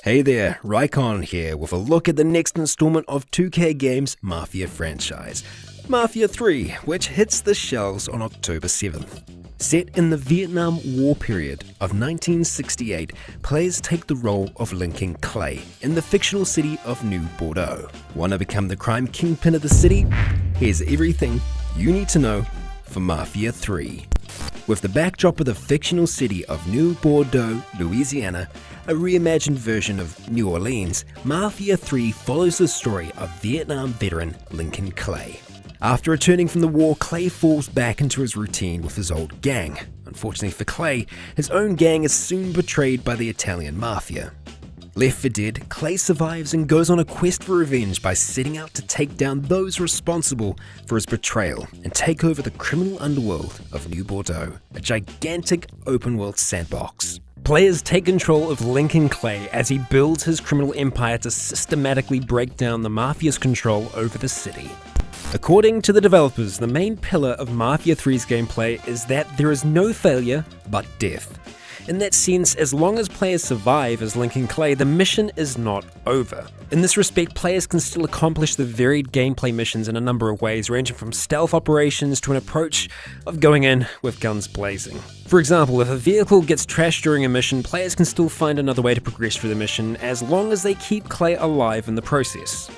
Hey there, Rycon here with a look at the next installment of 2K Games' Mafia franchise, Mafia 3, which hits the shelves on October 7th. Set in the Vietnam War period of 1968, players take the role of Lincoln Clay in the fictional city of New Bordeaux. Want to become the crime kingpin of the city? Here's everything you need to know for Mafia 3. With the backdrop of the fictional city of New Bordeaux, Louisiana, a reimagined version of New Orleans, Mafia 3 follows the story of Vietnam veteran Lincoln Clay. After returning from the war, Clay falls back into his routine with his old gang. Unfortunately for Clay, his own gang is soon betrayed by the Italian Mafia. Left for dead, Clay survives and goes on a quest for revenge by setting out to take down those responsible for his betrayal and take over the criminal underworld of New Bordeaux, a gigantic open-world sandbox. Players take control of Lincoln Clay as he builds his criminal empire to systematically break down the Mafia's control over the city. According to the developers, the main pillar of Mafia 3's gameplay is that there is no failure but death. In that sense, as long as players survive as Lincoln Clay, the mission is not over. In this respect, players can still accomplish the varied gameplay missions in a number of ways, ranging from stealth operations to an approach of going in with guns blazing. For example, if a vehicle gets trashed during a mission, players can still find another way to progress through the mission as long as they keep Clay alive in the process.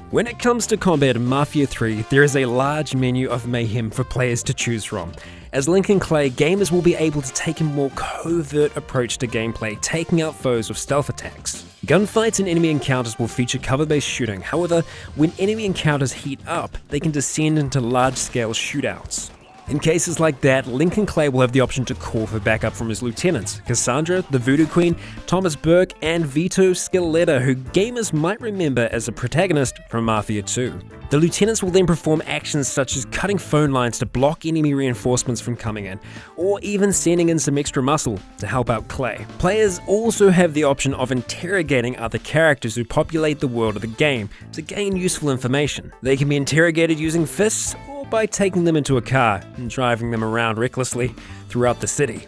When it comes to combat in Mafia 3, there is a large menu of mayhem for players to choose from. As Lincoln Clay, gamers will be able to take a more covert approach to gameplay, taking out foes with stealth attacks. Gunfights and enemy encounters will feature cover-based shooting. However, when enemy encounters heat up, they can descend into large-scale shootouts. In cases like that, Lincoln Clay will have the option to call for backup from his lieutenants, Cassandra, the Voodoo Queen, Thomas Burke, and Vito Scaletta, who gamers might remember as a protagonist from Mafia 2. The lieutenants will then perform actions such as cutting phone lines to block enemy reinforcements from coming in, or even sending in some extra muscle to help out Clay. Players also have the option of interrogating other characters who populate the world of the game to gain useful information. They can be interrogated using fists, or by taking them into a car and driving them around recklessly throughout the city.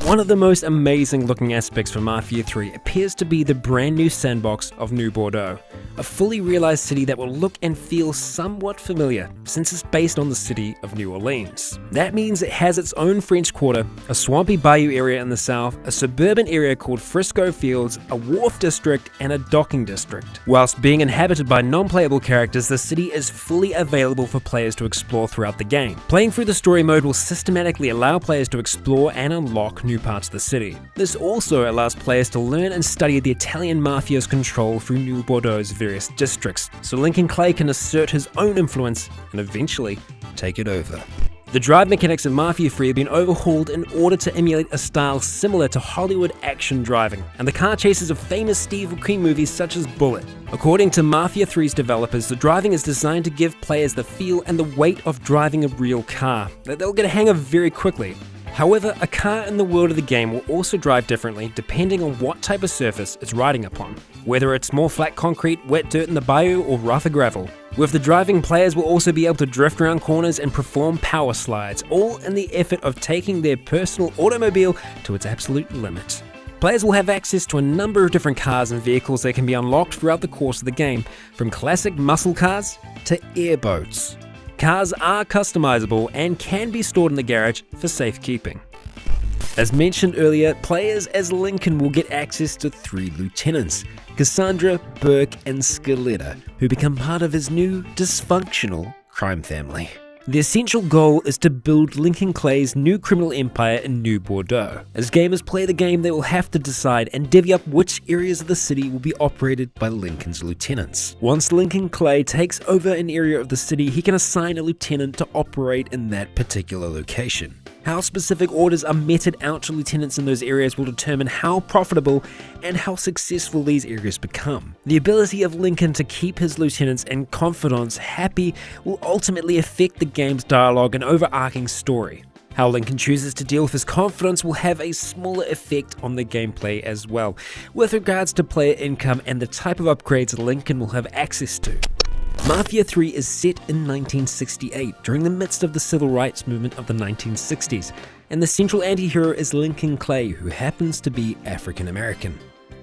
One of the most amazing looking aspects for Mafia 3 appears to be the brand new sandbox of New Bordeaux, a fully realized city that will look and feel somewhat familiar since it's based on the city of New Orleans. That means it has its own French Quarter, a swampy bayou area in the south, a suburban area called Frisco Fields, a wharf district, and a docking district. Whilst being inhabited by non-playable characters, the city is fully available for players to explore throughout the game. Playing through the story mode will systematically allow players to explore and unlock new parts of the city. This also allows players to learn and study the Italian Mafia's control through New Bordeaux's various districts, so Lincoln Clay can assert his own influence and eventually take it over. The drive mechanics of Mafia 3 have been overhauled in order to emulate a style similar to Hollywood action driving, and the car chases of famous Steve McQueen movies such as Bullet. According to Mafia 3's developers, the driving is designed to give players the feel and the weight of driving a real car that they'll get a hang of very quickly. However, a car in the world of the game will also drive differently depending on what type of surface it's riding upon, whether it's more flat concrete, wet dirt in the bayou, or rougher gravel. With the driving, players will also be able to drift around corners and perform power slides, all in the effort of taking their personal automobile to its absolute limit. Players will have access to a number of different cars and vehicles that can be unlocked throughout the course of the game, from classic muscle cars to airboats. Cars are customizable and can be stored in the garage for safekeeping. As mentioned earlier, players as Lincoln will get access to 3 lieutenants, Cassandra, Burke, and Scaletta, who become part of his new dysfunctional crime family. The essential goal is to build Lincoln Clay's new criminal empire in New Bordeaux. As gamers play the game, they will have to decide and divvy up which areas of the city will be operated by Lincoln's lieutenants. Once Lincoln Clay takes over an area of the city, he can assign a lieutenant to operate in that particular location. How specific orders are meted out to lieutenants in those areas will determine how profitable and how successful these areas become. The ability of Lincoln to keep his lieutenants and confidants happy will ultimately affect the game's dialogue and overarching story. How Lincoln chooses to deal with his confidants will have a smaller effect on the gameplay as well, with regards to player income and the type of upgrades Lincoln will have access to. Mafia 3 is set in 1968, during the midst of the civil rights movement of the 1960s, and the central anti-hero is Lincoln Clay, who happens to be African American.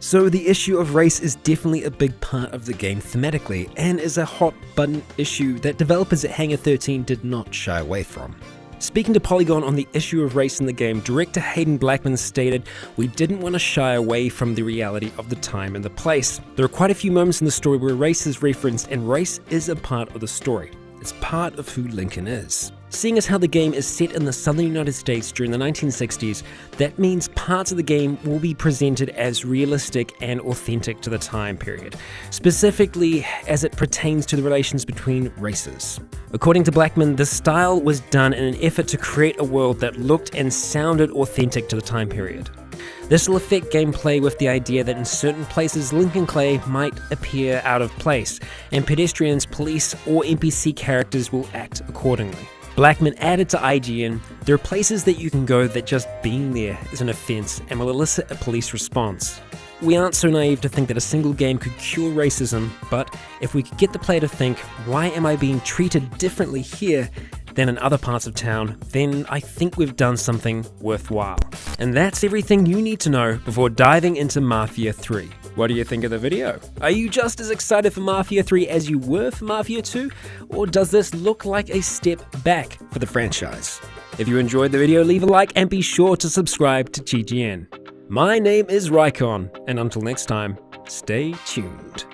So the issue of race is definitely a big part of the game thematically, and is a hot button issue that developers at Hangar 13 did not shy away from. Speaking to Polygon on the issue of race in the game, director Hayden Blackman stated, "We didn't want to shy away from the reality of the time and the place. There are quite a few moments in the story where race is referenced, and race is a part of the story. It's part of who Lincoln is." Seeing as how the game is set in the southern United States during the 1960s, that means parts of the game will be presented as realistic and authentic to the time period, specifically as it pertains to the relations between races. According to Blackman, the style was done in an effort to create a world that looked and sounded authentic to the time period. This will affect gameplay with the idea that in certain places Lincoln Clay might appear out of place, and pedestrians, police, or NPC characters will act accordingly. Blackman added to IGN, "There are places that you can go that just being there is an offense and will elicit a police response. We aren't so naive to think that a single game could cure racism, but if we could get the player to think, why am I being treated differently here than in other parts of town, then I think we've done something worthwhile." And that's everything you need to know before diving into Mafia 3. What do you think of the video? Are you just as excited for Mafia 3 as you were for Mafia 2? Or does this look like a step back for the franchise? If you enjoyed the video, leave a like and be sure to subscribe to GGN. My name is Rykon, and until next time, stay tuned.